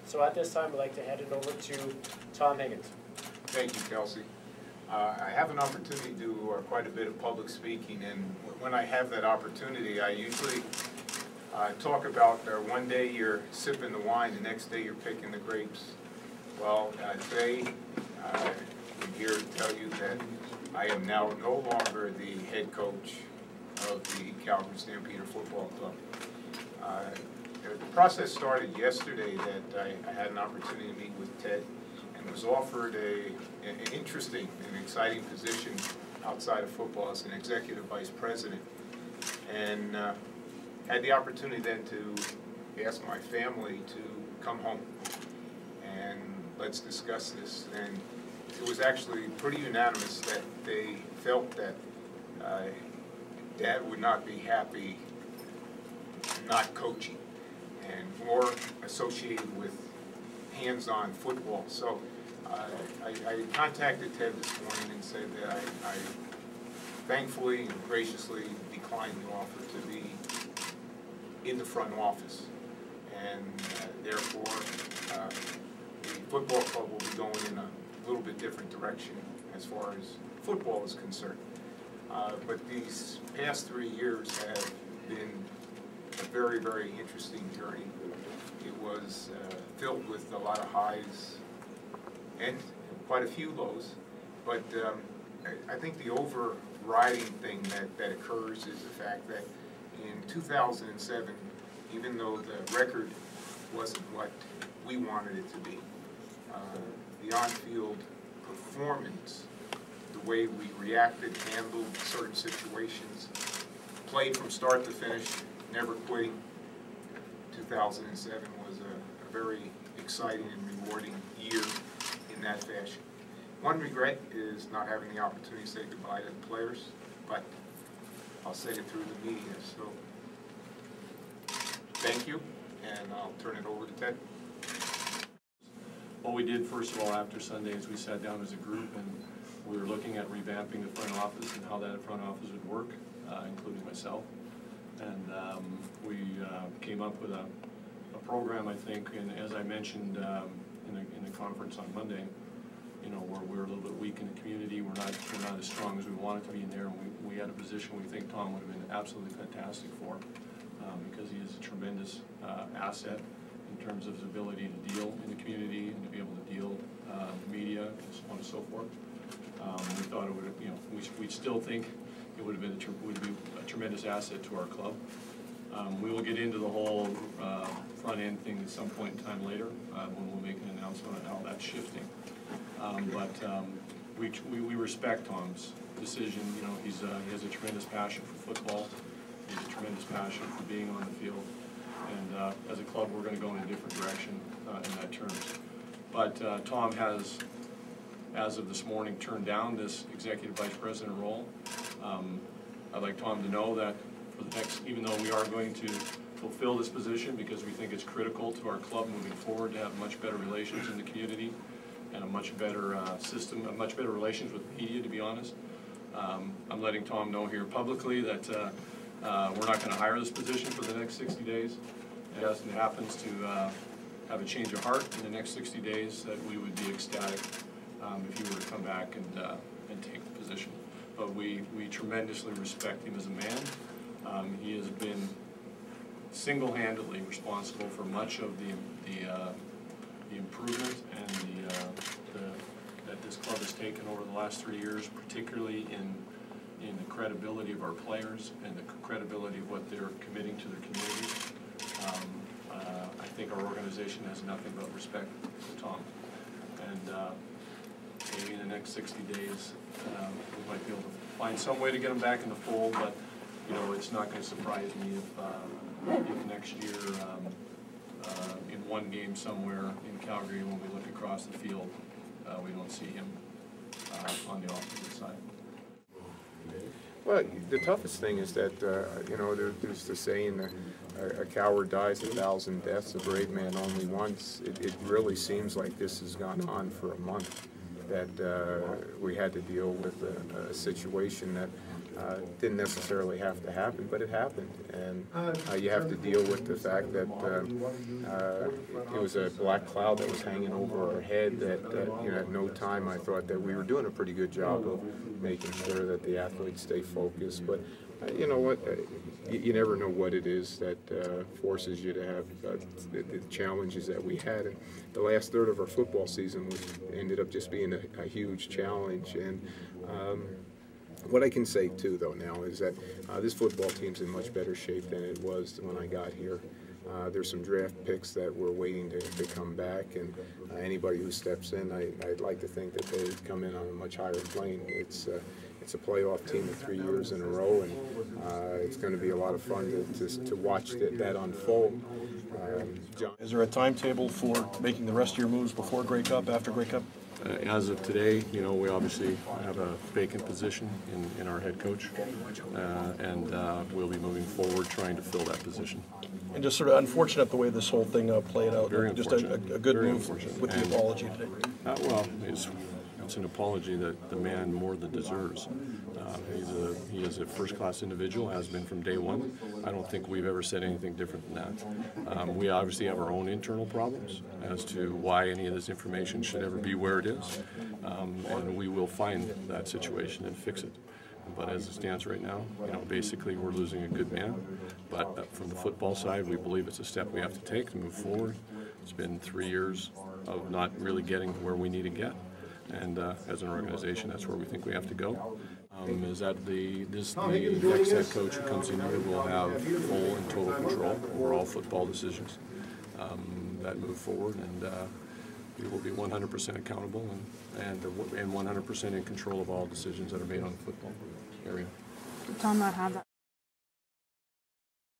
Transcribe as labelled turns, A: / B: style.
A: So at this time, I'd like to hand it over to Tom Higgins.
B: Thank you, Kelsey. I have an opportunity to do quite a bit of public speaking, and when I have that opportunity, I usually talk about one day you're sipping the wine, the next day you're picking the grapes. Well, today I'm here to tell you that I am now no longer the head coach of the Calgary Stampeder Football Club. The process started yesterday that I had an opportunity to meet with Ted and was offered an interesting and exciting position outside of football as an executive vice president, and had the opportunity then to ask my family to come home and let's discuss this. And it was actually pretty unanimous that they felt that Dad would not be happy not coaching and more associated with hands-on football. So I contacted Ted this morning and said that I thankfully and graciously declined the offer to be in the front office, and therefore the football club will be going in a little bit different direction as far as football is concerned. But these past 3 years have been a very, very interesting journey. It was filled with a lot of highs and quite a few lows, but I think the overriding thing that occurs is the fact that in 2007, even though the record wasn't what we wanted it to be, the on-field performance, the way we reacted, handled certain situations, played from start to finish, never quitting. 2007 was a very exciting and rewarding year in that fashion. One regret is not having the opportunity to say goodbye to the players, but I'll say it through the media. So thank you, and I'll turn it over to Ted.
C: What we did, first of all, after Sunday is we sat down as a group and we were looking at revamping the front office and how that front office would work, including myself. And we came up with a program, I think, and as I mentioned in the conference on Monday, you know, where we're a little bit weak in the community, we're not as strong as we wanted to be in there, and we had a position we think Tom would have been absolutely fantastic for, because he is a tremendous asset in terms of his ability to deal in the community and to be able to deal with media and so on and so forth. We thought it would have, you know, we still think it would have been a tremendous asset to our club. We will get into the whole front end thing at some point in time later when we'll make an announcement on how that's shifting. We respect Tom's decision. You know, he has a tremendous passion for football. He has a tremendous passion for being on the field. And as a club, we're going to go in a different direction in that terms. But Tom has, as of this morning, turned down this executive vice president role. I'd like Tom to know that for the next, even though we are going to fulfill this position because we think it's critical to our club moving forward to have much better relations in the community and a much better system, a much better relations with the media, to be honest. I'm letting Tom know here publicly that we're not going to hire this position for the next 60 days. And as it happens to have a change of heart in the next 60 days, that we would be ecstatic if he were to come back and take the position. But we tremendously respect him as a man. He has been single-handedly responsible for much of the improvement and that this club has taken over the last 3 years, particularly in the credibility of our players and the credibility of what they're committing to the community. I think our organization has nothing but respect for Tom. And maybe in the next 60 days, we might be able to find some way to get him back in the fold, but you know, it's not going to surprise me if next year in one game somewhere in Calgary, when we look across the field, we don't see him on the opposite side.
B: Well, the toughest thing is that, you know, there's the saying, a coward dies 1,000 deaths, a brave man only once. It really seems like this has gone on for a month, that we had to deal with a situation that
D: Didn't necessarily have to happen, but it happened, and you have to deal with the fact that it was a black cloud that was hanging over our head. That at no time I thought that we were doing a pretty good job of making sure that the athletes stay focused. But you know what? You never know what it is that forces you to have the challenges that we had. And the last third of our football season ended up just being a huge challenge. And what I can say too, though, now is that this football team's in much better shape than it was when I got here. There's some draft picks that we're waiting to come back, and anybody who steps in, I'd like to think that they come in on a much higher plane. It's a playoff team of 3 years in a row, and it's going to be a lot of fun to watch that unfold. John.
E: Is there a timetable for making the rest of your moves before Grey Cup, after Grey Cup?
C: As of today, we obviously have a vacant position in our head coach, and we'll be moving forward trying to fill that position.
E: And just sort of unfortunate the way this whole thing played out.
C: Very
E: just
C: unfortunate.
E: A good
C: Very
E: move
C: unfortunate.
E: with the apology today.
C: Well, it's an apology that the man more than deserves. He is a first-class individual, has been from day one. I don't think we've ever said anything different than that. We obviously have our own internal problems as to why any of this information should ever be where it is, and we will find that situation and fix it. But as it stands right now, basically we're losing a good man. But from the football side, we believe it's a step we have to take to move forward. It's been 3 years of not really getting where we need to get. And as an organization, that's where we think we have to go. Is that the next head coach who comes in here will have full and total control over all football decisions that move forward, and we will be 100% accountable and 100% in control of all decisions that are made on the football area.
F: Tom, not have that.